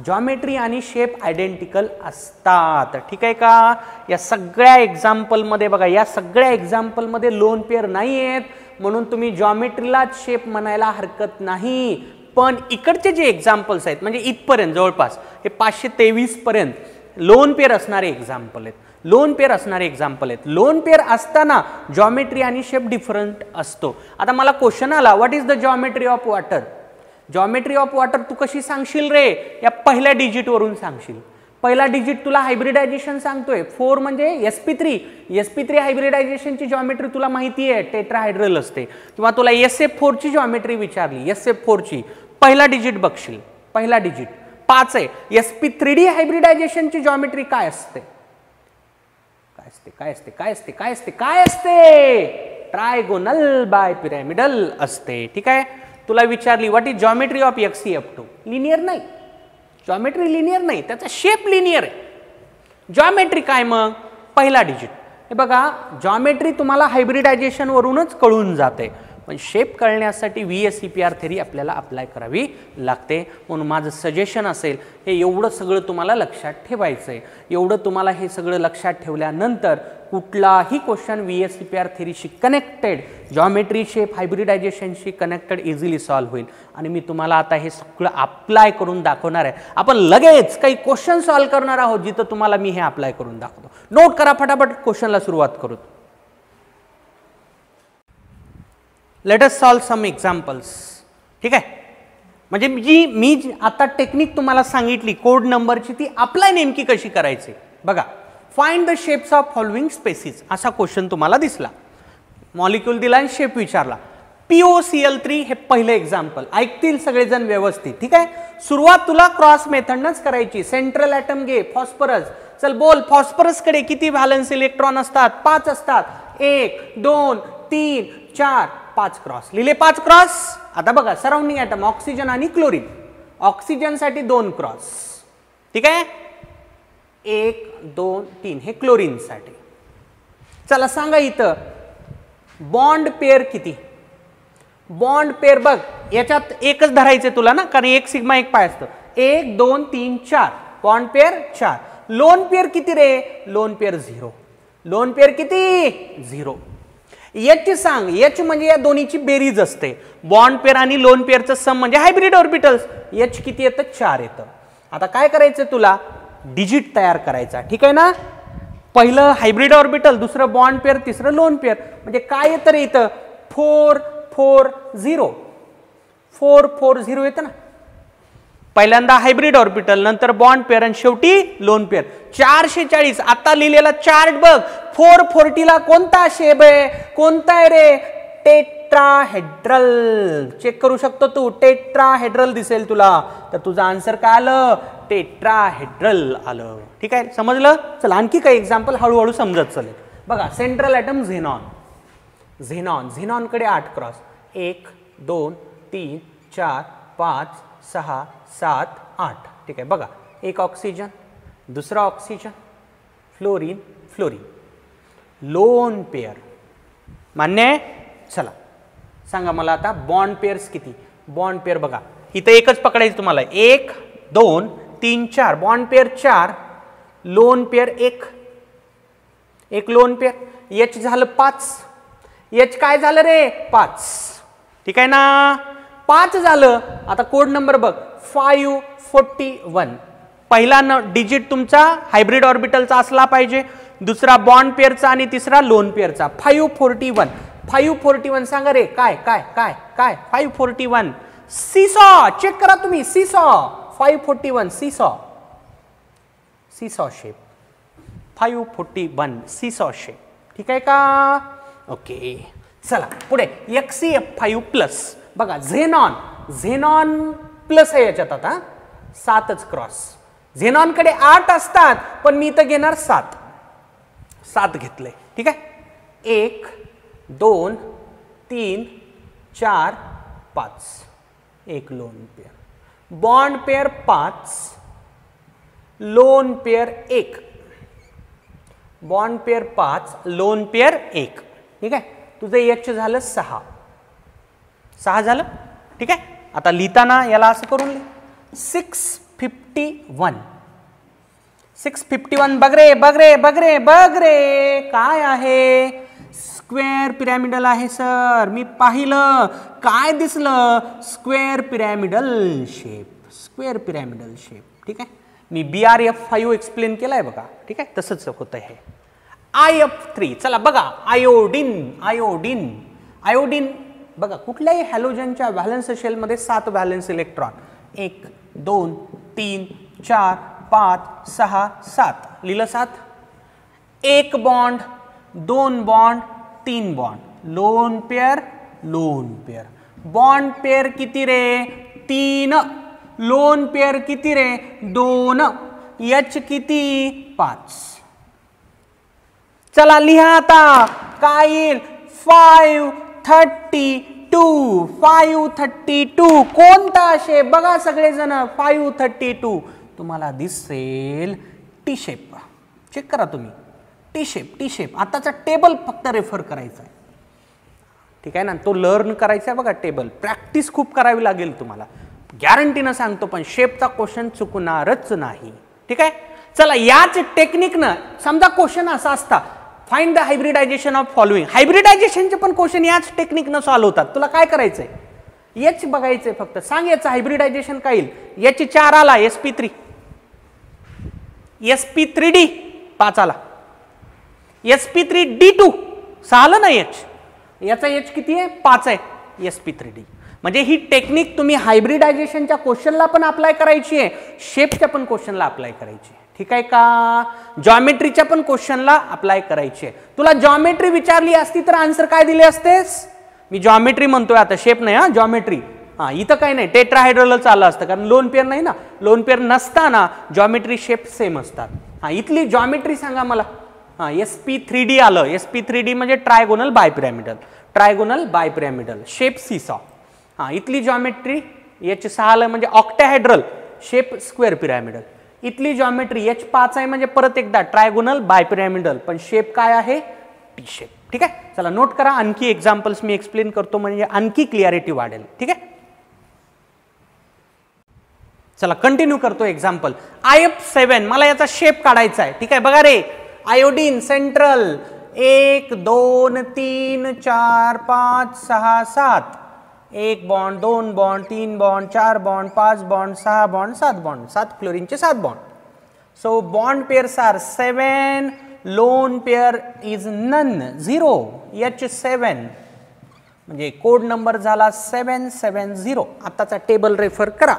जॉमेट्री आणि शेप आयडेंटिकल असतात. ठीक आहे का. या सगळ्या एक्झाम्पलमध्ये बघा, या सगळ्या एक्झाम्पलमध्ये लोन पेअर नाही आहेत, म्हणून तुम्ही जॉमेट्रीलाच शेप म्हणायला हरकत नाही. पण इकडचे जे एक्झाम्पल्स आहेत म्हणजे इथपर्यंत जवळपास हे 523 पर्यंत लोन पेअर असणारे एक्झाम्पल आहेत, लोन पेअर असणारे एक्झाम्पल आहेत. लोन पेअर असताना जॉमेट्री आणि शेप डिफरंट असतो. आता मला क्वेश्चन आला, what is the geometry of water. Geometry of water तू कशी सांगशील रे, या पहिल्या डिजिट वरून सांगशील. पहिला डिजिट तुला हायब्रिडायझेशन सांगतोय, 4 म्हणजे sp3 हायब्रिडायझेशनची जॉमेट्री तुला माहिती आहे, टेट्राहायड्रल असते. किंवा तुला SF4 ची जॉमेट्री विचारली, SF4 ची पहिला डिजिट बघशील, पहिला डिजिट 5 आहे. sp3d हायब्रिडायझेशनची जॉमेट्री काय असते, काय असते, ट्रायगोनल बायपिरॅमिडल असते. ठीक आहे. तुला विचारली what is geometry of XCF2, linear नाही, जॉमेट्री लिनियर नाही, त्याचा शेप लिनियर आहे. जॉमेट्री काय मग, पहिला डिजिट. हे बघा जॉमेट्री तुम्हाला हायब्रिडायझेशन वरूनच कळून जाते, पण शेप कळण्यासाठी VSEPR थेरी आपल्याला अप्लाय करावी लागते. म्हणून माझं सजेशन असेल हे एवढं सगळं तुम्हाला लक्षात ठेवायचं आहे. एवढं तुम्हाला हे सगळं लक्षात ठेवल्यानंतर कुठलाही क्वेश्चन VSEPR थेरीशी कनेक्टेड, जॉमेट्री शेप हायब्रिडायझेशनशी कनेक्टेड इझिली सॉल्व्ह होईल. आणि मी तुम्हाला आता हे सगळं अप्लाय करून दाखवणार आहे. आपण लगेच काही क्वेश्चन सॉल्व्ह करणार आहोत जिथं तुम्हाला मी हे अप्लाय करून दाखवतो. नोट करा फटाफट, क्वेश्चनला सुरुवात करू. Let us solve some examples. ठीक आहे. म्हणजे मी आता टेक्निक तुम्हाला सांगितली कोड नंबरची, ती अप्लाय नेमकी कशी करायची. बघा, find the shapes of following species असा क्वेश्चन तुम्हाला दिसला. मॉलिक्यूल दिला आणि शेप विचारला. POCl3 हे पहिलं एक्झाम्पल, ऐकतील सगळेजण व्यवस्थित. ठीक आहे. सुरुवात तुला क्रॉस मेथडनच करायची. सेंट्रल ॲटम घे, फॉस्फरस. चल बोल, फॉस्फरस कडे किती व्हॅलन्स इलेक्ट्रॉन असतात, 5 असतात. 1 2 3 4 5 क्रॉस लिहिले, 5 क्रॉस. आता बघा सराउंडिंग ॲटम ऑक्सिजन आणि क्लोरीन, ऑक्सिजन साठी 2 क्रॉस. ठीक आहे. 1 2 3 हे क्लोरीन साठी. चला सांगा इथं बॉन्ड पेअर किती. बॉन्ड पेअर बघ, याच्यात एकच धरायचे तुला ना, कारण 1 सिग्मा 1 पाय असतं. 1 2 3 4 बॉन्ड पेअर 4. लोन पेअर किती रे, लोन पेअर 0. लोन पेअर किती, 0. H सांग. H म्हणजे या दोन्हीची बेरीज असते. बॉन्ड पेअर आणि लोन पेअरचं सम म्हणजे हायब्रिड ऑर्बिटल्स. H किती येतं, 4 येतं. आता काय करायचं तुला, डिजिट तयार करायचा. ठीक आहे ना. पहिलं हायब्रिड ऑर्बिटल, दुसरं बॉन्ड पेअर, तिसरं लोन पेअर. म्हणजे काय येतं रे इथं, 4 4 0. 4 4 0 येतं ना. पहिल्यांदा हायब्रिड ऑर्बिटल, नंतर बॉन्ड पेअर आणि शेवटी लोन पेअर. 440. आता लिहिलेला चार्ट बघ, 440 ला कोणता शेप आहे, कोणता आहे रे, टेट्राहेड्रल. चेक करू शकतो तू, टेट्राहेड्रल दिसेल तुला. तर तुझा आन्सर काय आलं, टेट्राहेड्रल आलं. ठीक आहे, समजलं. चला आणखी काही एक्झाम्पल हळूहळू समजत चालेल. बघा सेंट्रल ॲटम झेनॉन कडे 8 क्रॉस. 1 2 3 4 5 6 7 8. ठीक आहे. बघा, एक ऑक्सिजन, दुसरा ऑक्सिजन, फ्लोरीन. लोन पेअर मान्य आहे. चला सांगा मला आता बॉन्ड पेअर्स किती. बॉन्ड पेअर बघा इथं एकच पकडायचं तुम्हाला. 1 2 3 4 bond pair 4, loan pair 1 lone pair. H झालं 5. H काय झालं रे, 5. ठीक आहे ना, 5 झालं. आता कोड नंबर बघ, 541. पहिला डिजिट तुमचा हायब्रिड ऑर्बिटलचा असला पाहिजे, दुसरा बॉन्ड पेअरचा आणि तिसरा लोन पेअरचा. 541 541 सांगा रे काय काय काय काय 541 सीसॉ. चेक करा तुम्ही seesaw 541 seesaw seesaw shape 541 seesaw shape. ठीक आहे का? ओके चला पुढे XeF5 प्लस. बघा झेनॉन झेनॉन प्लस आहे याच्यात. आता 7च क्रॉस. झेनॉन कडे 8 असतात पण मी इथं घेणार 7 घेतलंय. ठीक आहे 1 2 3 4 5 एक lone pair, bond pair 5, loan pair 1, bond pair 5, loan pair 1. ठीक आहे तुझं H झालं 6 झालं. ठीक आहे आता लिहिताना याला असं करून लिह 651 बघ रे बघ रे बघ रे बघ रे काय आहे? स्क्वेअर पिरॅमिडल आहे सर. मी पाहिलं काय दिसलं? Square pyramidal shape. Square pyramidal shape. ठीक आहे मी BRF5 एक्सप्लेन केलाय बघा. ठीक आहे तसंच होतं हे. IF3 चला बघा आयोडीन आयोडीन आयोडीन बघा कुठल्याही हॅलोजनच्या व्हॅलेन्स शेलमध्ये 7 व्हॅलेन्स इलेक्ट्रॉन 1 2 3 4 5 6 7 लिहिलं 7. 1 bond 2 bond 3 bond, lone pair lone pair. Bond pair किती रे? 3. लोन पेअर किती रे? 2. H किती? 5. चला लिहा आता काय येईल? 532 532 कोणता शेप? बघा सगळेजण 532 तुम्हाला दिसेल टी शेप. चेक करा तुम्ही टी शेप टी शेप. आताचा टेबल फक्त रेफर करायचा आहे. ठीक आहे ना तो लर्न करायचा आहे बघा टेबल. प्रॅक्टिस खूप करावी लागेल तुम्हाला गॅरंटीनं सांगतो पण शेपचा क्वेश्चन चुकणारच नाही. ठीक आहे चला याच टेक्निकनं समजा क्वेश्चन असा असता find the hybridization of following. हायब्रिडायझेशनचे पण क्वेश्चन याच टेक्निकनं सॉल्व्ह होतात. तुला काय करायचंय? H बघायचंय फक्त. सांग याचं हायब्रिडायझेशन काय येईल? H4 आला sp3 sp3d 5 आला sp3d2 6 आलं ना H. याचा H किती आहे? 5 आहे sp3d. म्हणजे ही टेक्निक तुम्ही हायब्रिडायझेशनच्या क्वेश्चनला पण अप्लाय करायची आहे, शेपच्या पण क्वेश्चनला अप्लाय करायची आहे. ठीक आहे का? जॉमेट्रीच्या पण क्वेश्चनला अप्लाय करायची आहे. तुला जॉमेट्री विचारली असती तर आन्सर काय दिले असतेस? मी जॉमेट्री म्हणतोय आता शेप नाही हा जॉमेट्री. हा इथं काही नाही टेट्राहायड्रलच आलं असतं कारण लोन पेअर नाही ना. लोन पेअर नसताना जॉमेट्री शेप सेम असतात. हा इथली जॉमेट्री सांगा मला. हा sp3d आलं. sp3d म्हणजे trigonal bipyramidal. Trigonal bipyramidal shape seesaw. हा इथली जॉमेट्री H6 आलं म्हणजे ऑक्टाहेड्रल शेप स्क्वेअर पिरॅमिडल. इथली जॉमेट्री H5 आहे म्हणजे परत एकदा ट्रायगोनल बायपिरॅमिडल पण शेप काय आहे? T shape. ठीक आहे चला नोट करा. आणखी एक्झाम्पल्स मी एक्सप्लेन करतो म्हणजे आणखी क्लिअरिटी वाढेल. ठीक आहे चला कंटिन्यू करतो एक्झाम्पल. IF7 मला याचा शेप काढायचा आहे. ठीक आहे बघा रे iodine central 1 2 3 4 5 6 7 1 bond 2 bond 3 bond 4 bond 5 bond 6 bond 7 bond 7 क्लोरीनचे 7 bond. So bond pairs are 7. Lone pair is none 0. H7 म्हणजे कोड नंबर झाला 770. आताचा टेबल रेफर करा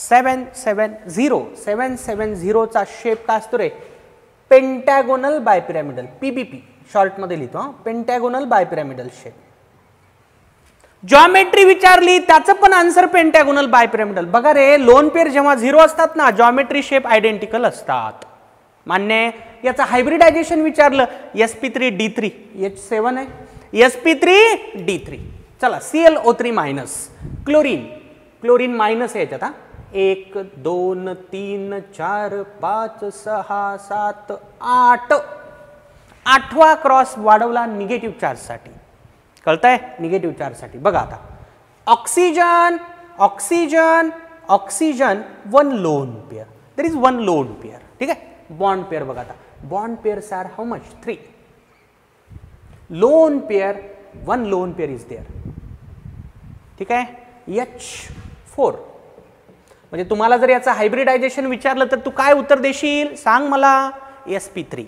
770. 770 चा शेप काय असतो रे? पेंटॅगोनल बायपिरॅमिडल PBP शॉर्ट मध्ये लिहितो. पेंटॅगोनल बायपिरॅमिडल शेप. जॉमेट्री विचारली त्याचं पण आन्सर पेंटॅगोनल बायपिरॅमिडल. बघा रे लोन पेअर जेव्हा 0 असतात ना जॉमेट्री शेप आयडेंटिकल असतात. मान्य. याचं हायब्रिडायझेशन विचारलं sp3d3 H7 आहे sp3d3. चला ClO3 minus chlorine. Chlorine minus आहे याच्यात. 1 2 3 4 5 6 7 8 8वा क्रॉस वाढवला निगेटिव्ह चार्ज साठी. कळतंय? निगेटिव्ह चार्ज साठी. बघा आता oxygen oxygen oxygen 1 lone pair. There is 1 lone pair. ठीक आहे बॉन्ड पेअर बघा आता bond pairs are how much? 3. Lone pair 1 lone pair is there. ठीक आहे H4. म्हणजे तुम्हाला जर याचं हायब्रिडायझेशन विचारलं तर तू काय उत्तर देशील सांग मला? sp3.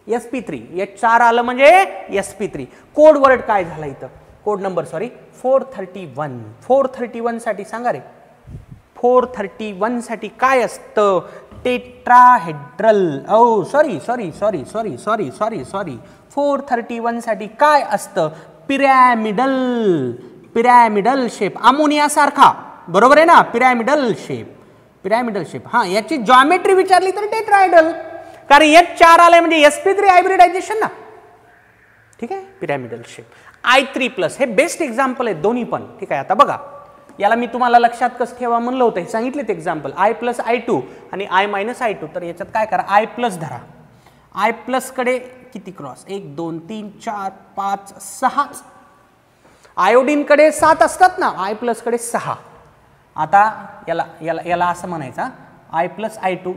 sp3 H4 आलं म्हणजे sp3. कोड वर्ड काय झाला इथं? Code number 431. 431 साठी सांगा रे. 431 साठी काय असतं? टेट्राहेड्रल. ओ सॉरी 431 साठी काय असतं? Pyramidal shape. अमोनिया सारखा, बरोबर आहे ना? Pyramidal shape. हा, याची जॉमेट्री विचारली तर टेट्राहेड्रल, कारण H4 आलाय म्हणजे sp3 हायब्रिडायझेशन ना. ठीक आहे, पिरॅमिडल शेप. I3+ हे बेस्ट एक्झाम्पल आहे दोन्ही पण. ठीक आहे, आता बघा याला मी तुम्हाला लक्षात कसं ठेवा म्हणलं होतं, हे सांगितलेत एक्झाम्पल. I+I2 आणि I-I2. तर याच्यात काय करा, I+ धरा. I+ कडे किती क्रॉस? 1 2 3 4 5 6. आयोडीन कडे 7 असतात ना, I+ कडे 6. आता याला असं म्हणायचा I+I2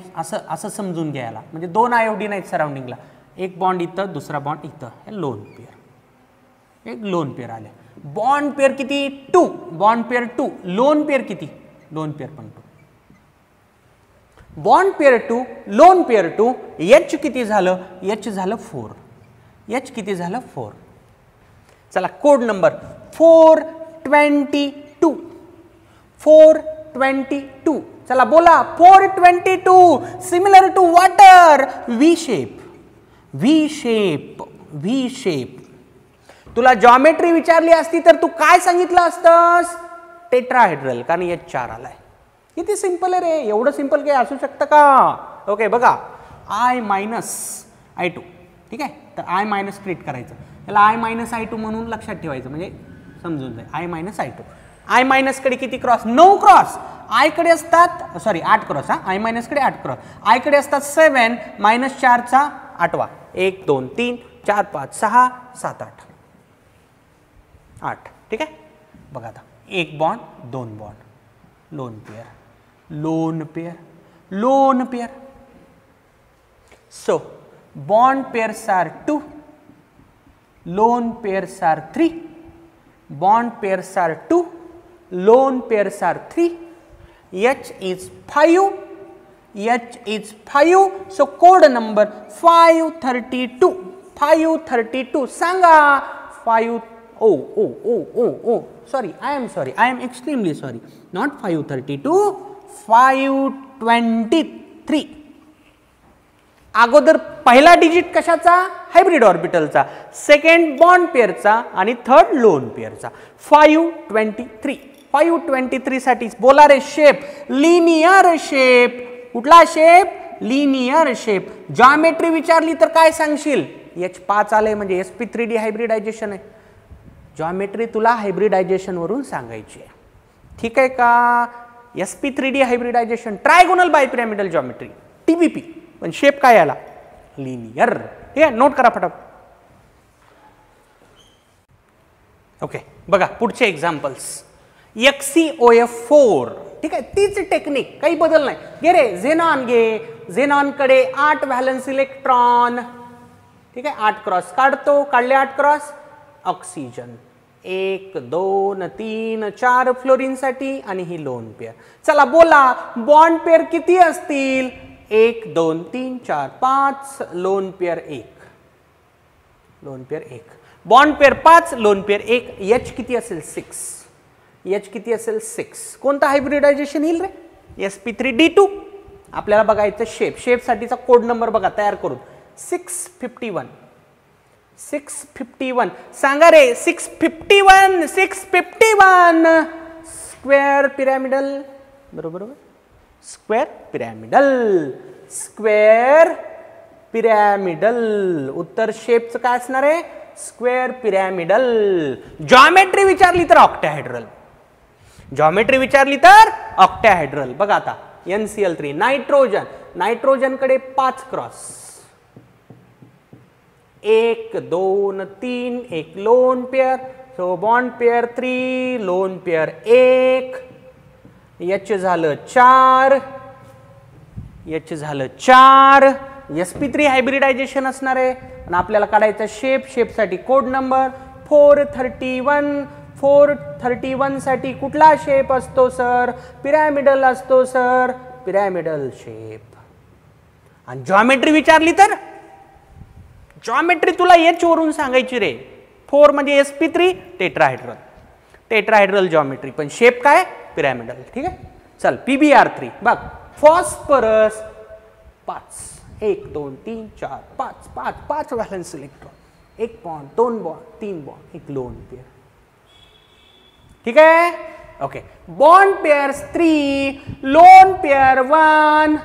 असं समजून घ्यायला, म्हणजे 2 आयोडीन आहेत सराउंडिंगला. एक बॉन्ड इथं, दुसरा बॉन्ड इथं. हे लोन पेअर. एक लोन पेअर आले. बॉन्ड पेअर किती? 2. Bond pair 2. लोन पेअर किती? लोन पेअर पण 2. Bond pair 2, lone pair 2. H किती झालं? H झालं 4. H किती झालं? 4. चला कोड नंबर 422. 422. चला बोला 422. Similar to water. V shape. तुला जॉमेट्री विचारली असती तर तू काय सांगितलं असतंस? टेट्राहेड्रल, कारण H4 आलाय. किती सिंपल आहे रे. एवढं सिंपल काही असू शकतं का? ओके बघा, I-I2. ठीक आहे, तर I- क्रिएट करायचं. त्याला I-I2 म्हणून लक्षात ठेवायचं, म्हणजे समजून जाईल. I-I2. I- कडे किती क्रॉस? 9 क्रॉस. I कडे असतात 8 क्रॉस. I- कडे 8 क्रॉस. I कडे असतात 7 -4 चा 8वा. 1 2 3 4 5 6 7 8. ठीक आहे, बघा आता 1 bond 2 bond. Lone pair. So bond pairs are 2, lone pairs are 3. Bond pairs are 2, lone pairs are 3. H is 5. So code number 532. 532 सांगा. 5. Oh. Sorry. I am extremely sorry. Not 532. 523. अगोदर पहिला डिजिट कशाचा? हायब्रिड ऑर्बिटलचा. सेकंड बॉन्ड पेअरचा आणि third loan पेअरचा. 523 साठी बोला रे shape. Linear shape. कुठला shape? Linear shape. Geometry विचारली तर काय सांगशील? H5 आले म्हणजे sp3d हायब्रिडायझेशन आहे. जॉमेट्री तुला हायब्रिडायझेशन वरून सांगायची आहे. ठीक आहे का? sp3d hybridization, trigonal bipyramidal geometry, TBP. पण शेप काय आला? लिनियर. ठीक आहे, नोट करा फटाफट. ओके बघा पुढचे एक्झाम्पल्स. XeOF4. ठीक आहे, तीच टेक्निक, काही बदल नाही. घे रे झेनॉन घे. झेनॉन कडे 8 व्हॅलन्स इलेक्ट्रॉन. ठीक आहे, 8 क्रॉस काढतो. काढले 8 क्रॉस. ऑक्सिजन 1 2 3 4 फ्लोरीन साठी आणि ही लोन पेअर. चला बोला बॉन्ड पेअर किती असतील? 1 2 3 4 5. Loan pair 1. Bond pair 5, loan pair 1. H किती असेल? 6. कोणता हायब्रिडायझेशन येईल रे? sp3d2. आपल्याला बघायचं शेप साठीचा कोड नंबर बघा तयार करून. 651. सांगा रे. 651. Square pyramidal. बरोबर. Square pyramidal. उत्तर शेपचं काय असणार आहे? Square pyramidal. जॉमेट्री विचारली तर ऑक्टाहेड्रल. बघा आता NCl3. नायट्रोजन कडे 5 क्रॉस. 1 2 3. एक loan pair. So bond pair 3, lone pair 1. H झालं 4. sp3 हायब्रिडायझेशन असणार आहे. आणि आपल्याला काढायचं शेप साठी कोड नंबर 431. 431 साठी कुठला शेप असतो सर? पिरॅमिडल असतो सर, पिरॅमिडल शेप. आणि जॉमेट्री विचारली तर जॉमेट्री तुला एच वरून सांगायची रे. 4 म्हणजे sp3 टेट्राहेड्रल, टेट्राहेड्रल जॉमेट्री, पण शेप काय? पिरॅमिडल. ठीक आहे, चल PBr3 बघ. Phosphorus 5, 1 2 3 4 5 5 5 valence electron, 1 bond 2 bond 3 bond, एक लोन पेयर. ठीक आहे, okay. Bond pairs 3, lone pair 1,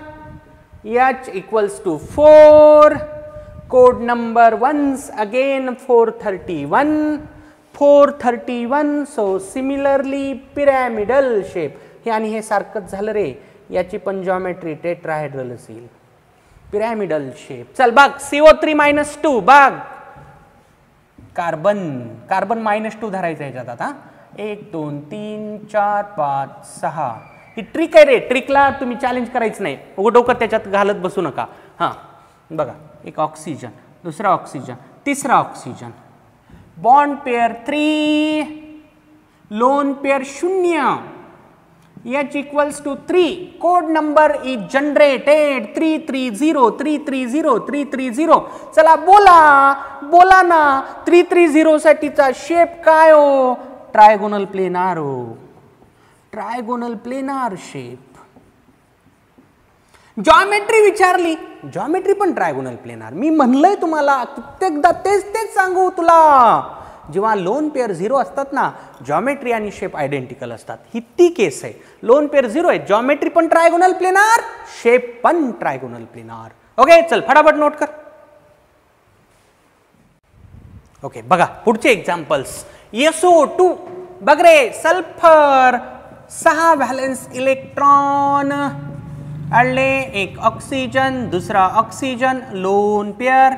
H equals to 4. Code number once again 431, 431. So similarly pyramidal shape. हे आणि हे सारखंच झालं रे. याची पण जॉमेट्री टेट्राहेड्रल असेल, पिरॅमिडल शेप. चल बघ, CO3-2 बघ. कार्बन, कार्बन -2 धरायचं याच्यात आता. 1 2 3 4 5 6. ही ट्रिक आहे रे, ट्रिकला तुम्ही चॅलेंज करायचं नाही, डोकं त्याच्यात घालत बसू नका. हां बघा, एक ऑक्सिजन, दुसरा ऑक्सिजन, तिसरा oxygen, bond pair 3, lone pair 0, H equals to 3. Code number is generated 330 330 330. चला बोला बोला ना, 330 साठीचा शेप काय हो? ट्रायगोनल प्लेनार हो, ट्रायगोनल प्लेनार शेप. जॉमेट्री विचारली, जॉमेट्री पण ट्रायगोनल प्लेनार. मी म्हणलंय तुम्हाला कित्येकदा, तेच सांगू तुला. जेव्हा लोन पेयर 0 असतात ना, जॉमेट्री आणि शेप आयडेंटिकल असतात. ही ती केस आहे. लोन पेयर 0 आहे, जॉमेट्री पण ट्रायगोनल प्लेनार, शेप पण ट्रायगोनल प्लेनार. ओके, चल फटाफट नोट कर. ओके, बघा पुढचे एक्झाम्पल्स. SO2 बघ रे, सल्फर 6 व्हॅलेन्स इलेक्ट्रॉन, अडले एक ऑक्सिजन, दुसरा oxygen, lone pair,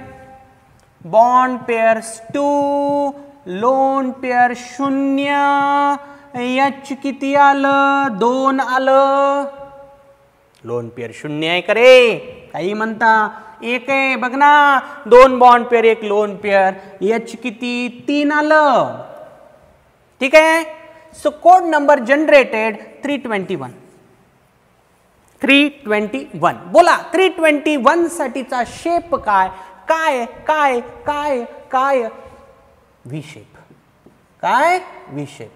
bond pairs 2, lone pair 0, H किती आलं? 2 आलं. लोन पेयर 0 आहे का रे? काही म्हणता? 1 आहे बघ ना, 2 bond pair 1 lone pair, H किती? 3 आलं. ठीक आहे. So code number generated 321. 321 बोला, 321 साठीचा शेप काय? काय काय काय काय? V shape. काय? V shape.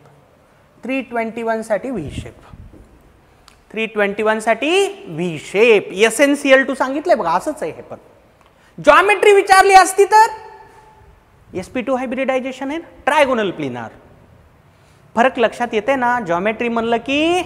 321 साठी व्ही शेप. 321 साठी व्ही शेप. SnCl2 सांगितलंय बघा, असंच आहे हे. पण जॉमेट्री विचारली असती तर sp2 हायब्रिडायझेशन आहे, ट्रायगोनल प्लेनार. फरक लक्षात येते ना, जॉमेट्री म्हणलं की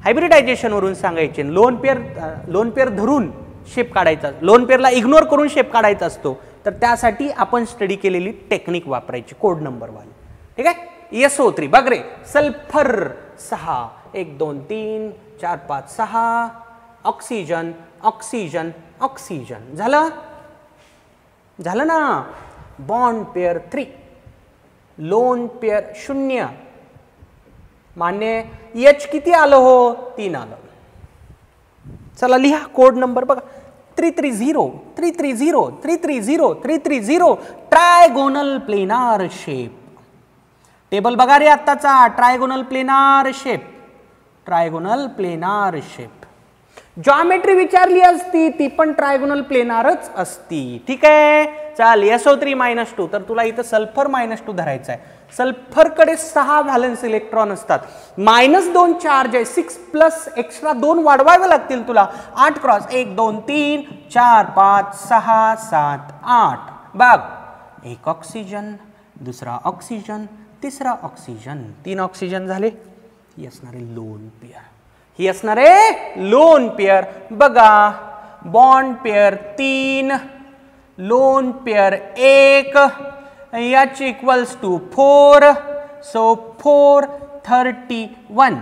हायब्रिडायझेशन वरून सांगायचे, लोन पेयर धरून शेप काढायचा, लोन पेयरला इग्नोर करून शेप काढायचा असतो. तर त्यासाठी आपण स्टडी केलेली टेक्निक वापरायची, कोड नंबर वाली. ठीक आहे. SO3 बघ रे, सल्फर 6, 1 2 3 4 5 6, ऑक्सिजन ऑक्सिजन ऑक्सिजन. झालं? झालं ना. बॉन्ड पेयर 3, लोन पेयर 0, मान्य. H किती आलं हो? 3 आलं. चला लिहा कोड नंबर बघा. 330 330 330 330, ट्रायगोनल प्लेनार शेप. टेबल बघा रे आत्ताचा, trigonal planar shape, trigonal planar shape. Geometry विचारली असती ती पण ट्रायगोनल प्लेनारच असती. ठीक आहे. चाल, SO3-2, तर तुला इथं सल्फर -2 धरायचा आहे. सल्फरकडे 6 व्हॅलेन्स इलेक्ट्रॉन असतात, -2 चार्ज आहे, 6 प्लस एक्स्ट्रा 2 वाढवावे लागतील तुला. 8 क्रॉस 1 2 3 4 5 6 7 8. बघ, एक ऑक्सिजन, दुसरा ऑक्सिजन, तिसरा ऑक्सिजन, 3 ऑक्सिजन झाले. ही असणारे लोन पेयर, ही असणारे लोन पेयर. बघा, bond pair 3, lone pair 1, H equals to 4. So 431.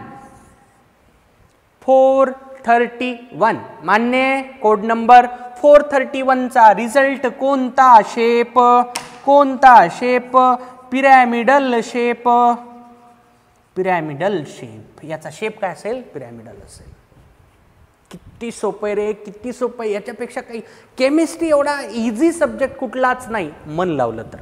431 मान्य. कोड नंबर 431 चा रिझल्ट कोणता शेप? कोणता shape? Pyramidal shape. Pyramidal shape. याचा शेप काय असेल? पिरॅमिडल असेल. किती सोपं रे, किती सोपं. याच्यापेक्षा काही केमिस्ट्री एवढा इझी सब्जेक्ट कुठलाच नाही, मन लावलं तर.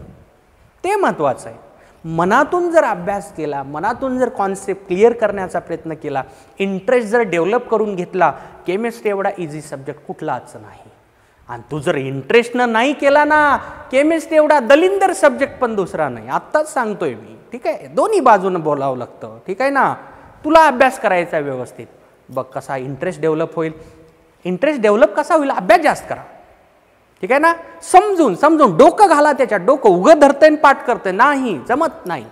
ते महत्वाचं आहे. मनातून जर अभ्यास केला, मनातून जर कॉन्सेप्ट क्लिअर करण्याचा प्रयत्न केला, इंटरेस्ट जर डेव्हलप करून घेतला, केमिस्ट्री एवढा इझी सब्जेक्ट कुठलाच नाही. आणि तू जर इंटरेस्टनं नाही केला ना, केमिस्ट्री एवढा दलिंदर सब्जेक्ट पण दुसरा नाही. आत्ताच सांगतोय मी, ठीक आहे. दोन्ही बाजूनं बोलावं लागतं, ठीक आहे ना. तुला अभ्यास करायचा व्यवस्थित, बघ कसा इंटरेस्ट डेव्हलप होईल. इंटरेस्ट डेव्हलप कसा होईल, अभ्यास जास्त करा, ठीक आहे ना. समजून समजून डोकं घाला त्याच्यात. डोकं उगं धरतंय पाठ करतंय नाही, जमत नाही.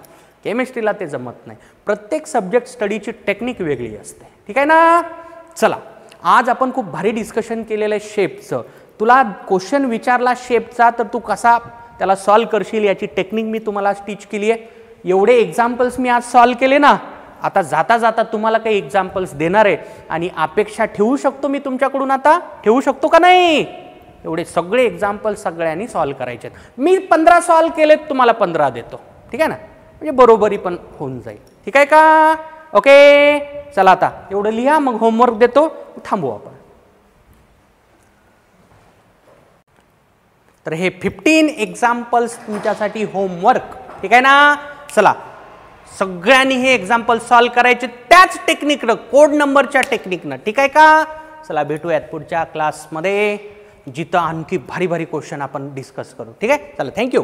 केमिस्ट्रीला ते जमत नाही. प्रत्येक सब्जेक्ट स्टडीची टेक्निक वेगळी असते, ठीक आहे ना. चला, आज आपण खूप भारी डिस्कशन केलेलं आहे शेपचं. तुला क्वेश्चन विचारला शेपचा तर तू कसा त्याला सॉल्व करशील याची टेक्निक मी तुम्हाला टीच केली आहे. एवढे एक्झाम्पल्स मी आज सॉल्व केले ना. आता जाता जाता तुम्हाला काही एक्झाम्पल्स देणार आहे आणि अपेक्षा ठेवू शकतो मी तुमच्याकडून. आता ठेवू शकतो का नाही? एवढे सगळे एक्झाम्पल सगळ्यांनी सॉल्व करायचे. मी 15 सॉल्व केलेत, तुम्हाला 15 देतो, ठीक आहे ना. म्हणजे बरोबरी पण होऊन जाईल, ठीक आहे का. ओके, चला आता एवढं लिहा, मग होमवर्क देतो, थांबू आपण. तर हे 15 एक्झाम्पल्स तुमच्यासाठी होमवर्क, ठीक आहे ना. चला, सगळ्यांनी हे एक्झाम्पल सॉल्व करायचे त्याच टेक्निकनं, कोड नंबरच्या टेक्निकनं, ठीक आहे का. चला, भेटूयात पुढच्या क्लासमध्ये, जिथं आणखी भारी भारी क्वेश्चन आपण डिस्कस करू, ठीक आहे. चला, थँक्यू.